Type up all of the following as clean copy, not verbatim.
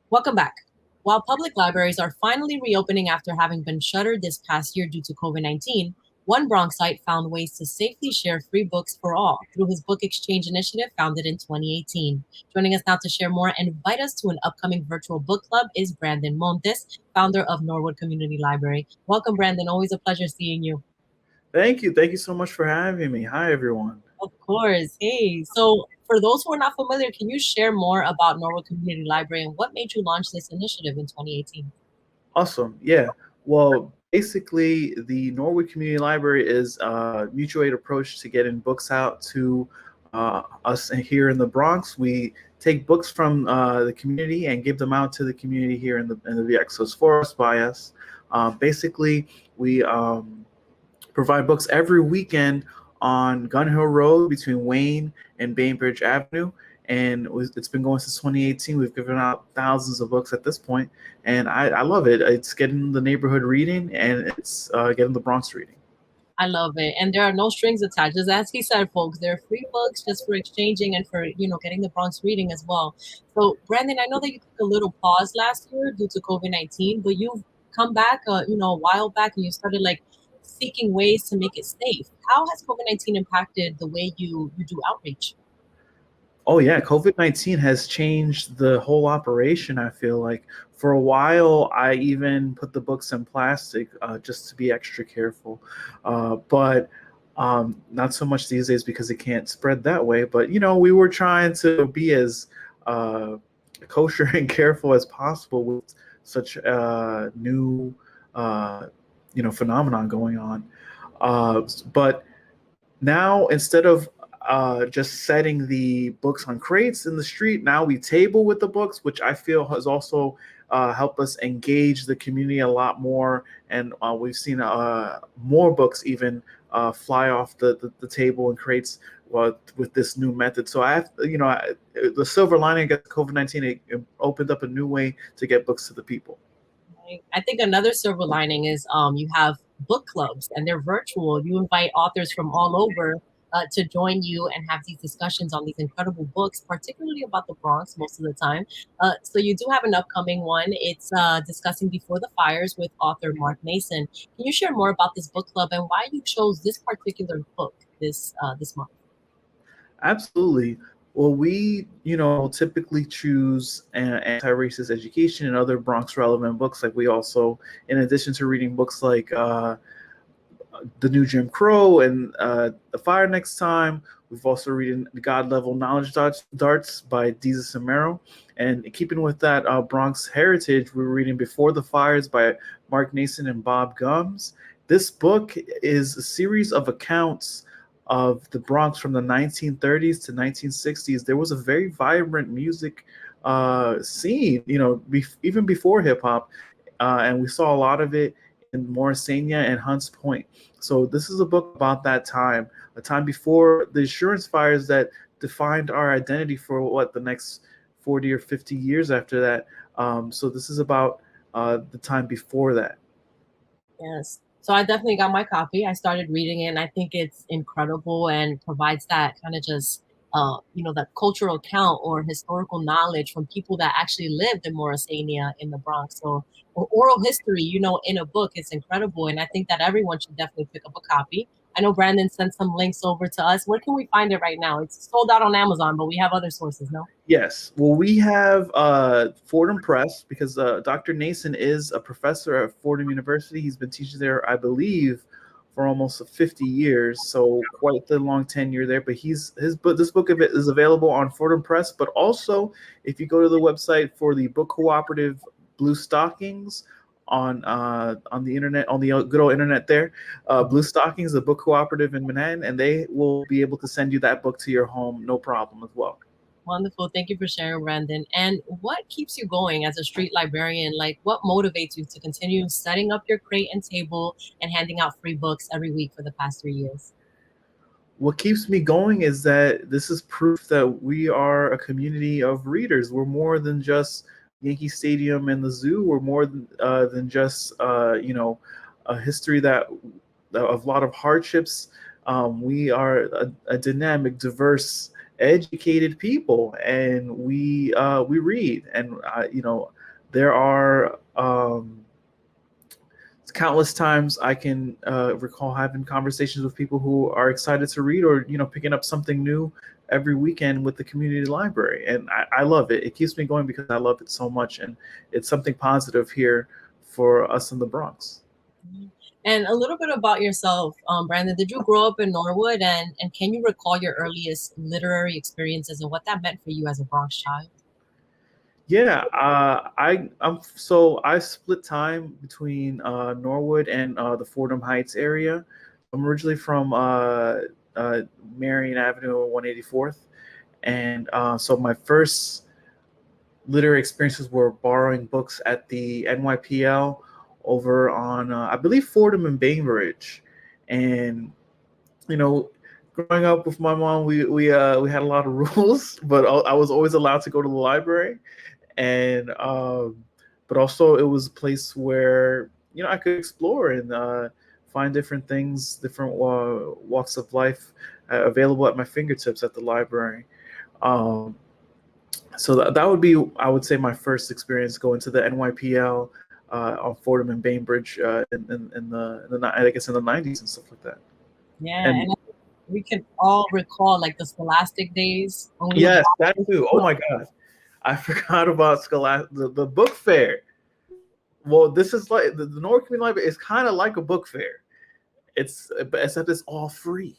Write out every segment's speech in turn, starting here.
Welcome back. While public libraries are finally reopening after having been shuttered this past year due to COVID-19, one Bronxite found ways to safely share free books for all through his book exchange initiative founded in 2018. Joining us now to share more and invite us to an upcoming virtual book club is Brandon Montes, founder of Norwood Community Library. Welcome, Brandon. Always a pleasure seeing you. Thank you. Thank you so much for having me. Hi, everyone. Of course. Hey, so for those who are not familiar, can you share more about Norwood Community Library and what made you launch this initiative in 2018? Awesome. Yeah. Well, basically, the Norwood Community Library is a mutual aid approach to getting books out to us here in the Bronx. We take books from the community and give them out to the community here in the VX. So it's for us, by us. Basically, we provide books every weekend on Gun Hill Road between Wayne and Bainbridge Avenue. And it's been going since 2018. We've given out thousands of books at this point, and I love it. It's getting the neighborhood reading, and it's getting the Bronx reading. I love it. And there are no strings attached. Just as he said, folks, there are free books just for exchanging and for, getting the Bronx reading as well. So, Brandon, I know that you took a little pause last year due to COVID-19, but you've come back, a while back and you started like seeking ways to make it safe. How has COVID-19 impacted the way you do outreach? Oh yeah, COVID-19 has changed the whole operation. I feel like for a while I even put the books in plastic just to be extra careful, but not so much these days because it can't spread that way. But we were trying to be as uh, kosher and careful as possible with such a new phenomenon going on. But now instead of just setting the books on crates in the street, now we table with the books, which I feel has also helped us engage the community a lot more. And we've seen more books even fly off the table and crates with this new method. So the silver lining against COVID-19, it opened up a new way to get books to the people. Right? I think another silver lining is you have book clubs and they're virtual. You invite authors from all over to join you and have these discussions on these incredible books, particularly about the Bronx most of the time. So you do have an upcoming one. It's discussing Before the Fires with author Mark Naison. Can you share more about this book club and why you chose this particular book this month? Absolutely. Well, we, typically choose anti-racist education and other Bronx relevant books. Like we also, in addition to reading books like The New Jim Crow and The Fire Next Time, we've also reading God Level Knowledge Darts by Deezus Samero. And keeping with that Bronx heritage, we're reading Before the Fires by Mark Nason and Bob Gums. This book is a series of accounts of the Bronx from the 1930s to 1960s. There was a very vibrant music scene, even before hip hop, and we saw a lot of it in Morrisania and Hunts Point. So this is a book about that time, a time before the insurance fires that defined our identity for the next 40 or 50 years after that. So this is about the time before that. Yes. So I definitely got my copy. I started reading it and I think it's incredible and provides that kind of just that cultural account or historical knowledge from people that actually lived in Morrisania in the Bronx. So oral history, in a book, it's incredible. And I think that everyone should definitely pick up a copy. I know Brandon sent some links over to us. Where can we find it right now? It's sold out on Amazon, but we have other sources, no? Yes. Well, we have Fordham Press because Dr. Nason is a professor at Fordham University. He's been teaching there, I believe, for almost 50 years, so quite the long tenure there. But this book of it is available on Fordham Press. But also, if you go to the website for the book cooperative Blue Stockings on the internet, on the good old internet there, Blue Stockings, the book cooperative in Manhattan, and they will be able to send you that book to your home, no problem as well. Wonderful. Thank you for sharing, Brandon. And what keeps you going as a street librarian? Like, what motivates you to continue setting up your crate and table and handing out free books every week for the past 3 years? What keeps me going is that this is proof that we are a community of readers. We're more than just Yankee Stadium and the zoo. We're more than just a history that of a lot of hardships. We are a dynamic, diverse, educated people, and we read, and there are countless times I can recall having conversations with people who are excited to read, or picking up something new every weekend with the community library, and I love it. It keeps me going because I love it so much, and it's something positive here for us in the Bronx. And a little bit about yourself, Brandon. Did you grow up in Norwood, and can you recall your earliest literary experiences and what that meant for you as a Bronx child? Yeah, I split time between Norwood and the Fordham Heights area. I'm originally from uh, Marion Avenue, 184th, and so my first literary experiences were borrowing books at the NYPL over on I believe Fordham and Bainbridge, and you know, growing up with my mom, we had a lot of rules, but I was always allowed to go to the library, and but also it was a place where I could explore and find different things, different walks of life available at my fingertips at the library. Um, so that would be, I would say, my first experience going to the NYPL on Fordham and Bainbridge in the I guess in the '90s and stuff like that. Yeah, And and we can all recall like the Scholastic days when we would yes, walk that too. Oh into. my God, I forgot about the book fair. Well, this is like the Norwood Community Library is kind of like a book fair. It's except it's all free,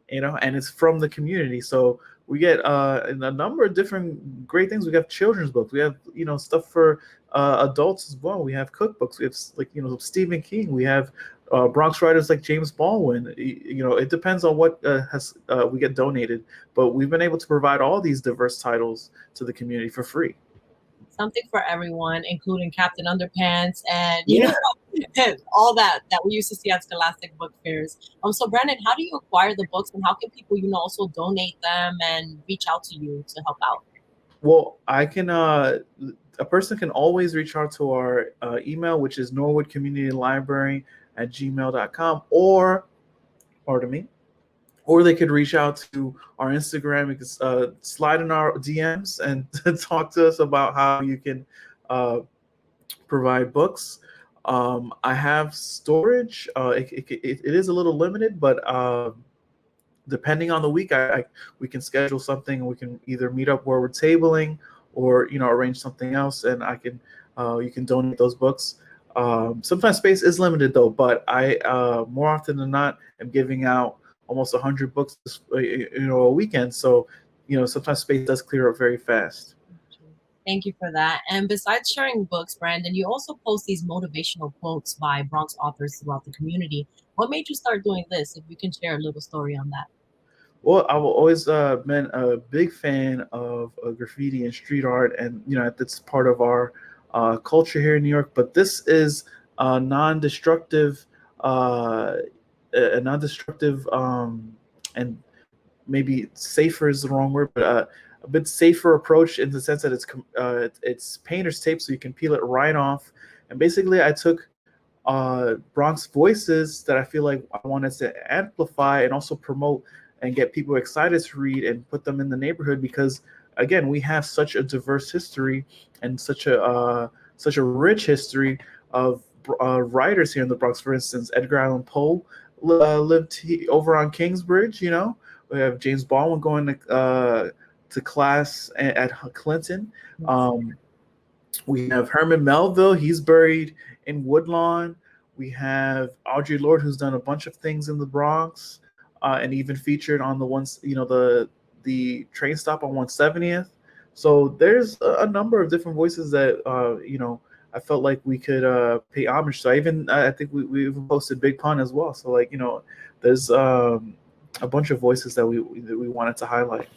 and it's from the community. So we get a number of different great things. We have children's books. We have stuff for adults as well. We have cookbooks. We have like Stephen King. We have Bronx writers like James Baldwin. It depends on what has we get donated, but we've been able to provide all these diverse titles to the community for free. Something for everyone, including Captain Underpants and Yeah. and all that we used to see at Scholastic book fairs. So Brandon, how do you acquire the books, and how can people also donate them and reach out to you to help out? Well, I can. A person can always reach out to our email, which is Norwood Community Library at gmail.com, or, pardon me, or they could reach out to our Instagram. You can slide in our DMs and talk to us about how you can uh, provide books. I have storage. It is a little limited, but depending on the week, we can schedule something. We can either meet up where we're tabling, or arrange something else, and I can you can donate those books. Sometimes space is limited though, but I more often than not am giving out almost 100 books a weekend. So sometimes space does clear up very fast. Thank you for that. And besides sharing books, Brandon, you also post these motivational quotes by Bronx authors throughout the community. What made you start doing this? If you can share a little story on that. Well, I've always been a big fan of graffiti and street art, and that's part of our culture here in New York. But this is a non-destructive, and maybe safer is the wrong word, but a bit safer approach in the sense that it's painter's tape, so you can peel it right off. And basically, I took Bronx voices that I feel like I wanted to amplify and also promote and get people excited to read and put them in the neighborhood, because again, we have such a diverse history and such a rich history of writers here in the Bronx. For instance, Edgar Allan Poe lived over on Kingsbridge. We have James Baldwin going to class at Clinton. Um, we have Herman Melville. He's buried in Woodlawn. We have Audre Lorde, who's done a bunch of things in the Bronx, and even featured on the train stop on 170th. So there's a number of different voices that I felt like we could pay homage to. I think we even posted Big Pun as well. So there's a bunch of voices that we wanted to highlight.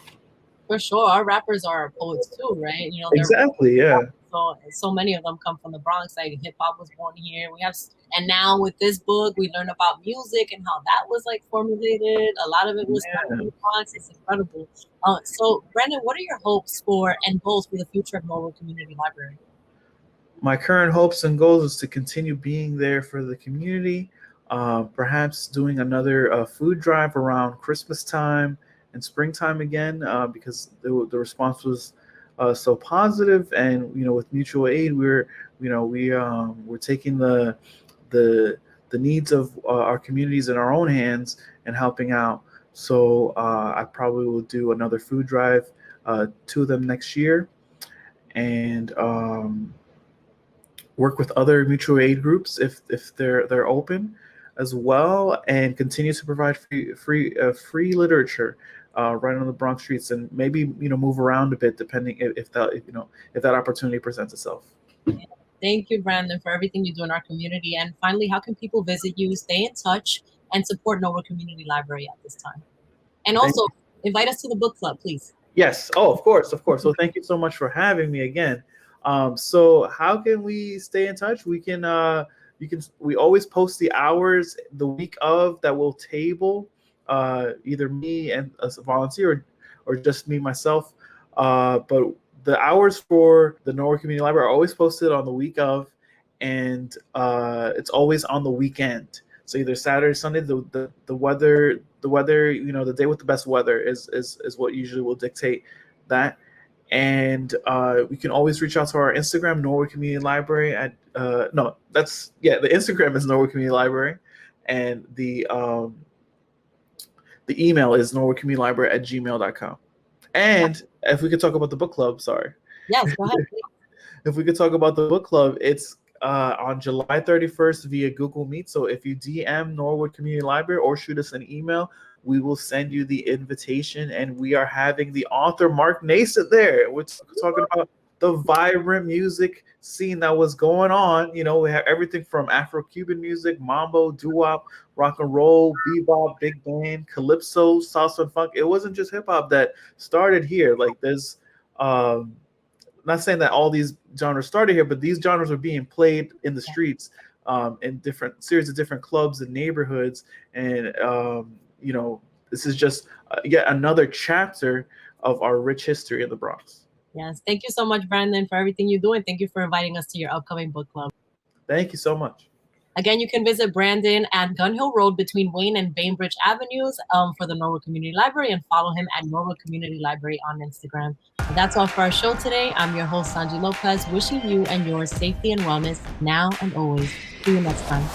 For sure, our rappers are poets too, right? They're Exactly. Yeah. so many of them come from the Bronx. Like hip hop was born here. And now with this book, we learn about music and how that was like formulated. A lot of it was from Yeah. the Bronx. It's incredible. So Brandon, what are your hopes for and goals for the future of Norwood Community Library? My current hopes and goals is to continue being there for the community, perhaps doing another food drive around Christmas time, in springtime again, because the response was so positive. And with mutual aid, we're taking the the needs of our communities in our own hands and helping out. So I probably will do another food drive, 2 of them next year, and work with other mutual aid groups if they're open as well, and continue to provide free literature right on the Bronx streets, and maybe move around a bit depending if that opportunity presents itself. Thank you, Brandon, for everything you do in our community. And finally, how can people visit you, stay in touch, and support Norwood Community Library at this time? And Thank also, invite us to the book club, please. Yes. Oh, of course, of course. So thank you so much for having me again. So how can we stay in touch? We always post the hours the week of that we'll table, either me and as a volunteer, or just me myself. But the hours for the Norwood Community Library are always posted on the week of, and it's always on the weekend. So either Saturday, Sunday. The weather, the day with the best weather is what usually will dictate that. And we can always reach out to our Instagram, Norwood Community Library. The Instagram is Norwood Community Library, and the email is norwoodcommunitylibrary@gmail.com. And if we could talk about the book club, sorry. Yes, go ahead. If we could talk about the book club, it's on July 31st via Google Meet. So if you DM Norwood Community Library or shoot us an email, we will send you the invitation. And we are having the author Mark Naison there. We're talking about the vibrant music scene that was going on. We have everything from Afro-Cuban music, mambo, doo-wop, rock and roll, bebop, big band, calypso, salsa, and funk. It wasn't just hip-hop that started here. Like there's not saying that all these genres started here, but these genres are being played in the streets, in different series of different clubs and neighborhoods. And this is just yet another chapter of our rich history in the Bronx. Yes, thank you so much, Brandon, for everything you do, and thank you for inviting us to your upcoming book club. Thank you so much. Again, you can visit Brandon at Gun Hill Road between Wayne and Bainbridge Avenues for the Norwood Community Library, and follow him at Norwood Community Library on Instagram. And that's all for our show today. I'm your host, Sonyi Lopez, wishing you and yours safety and wellness now and always. See you next time.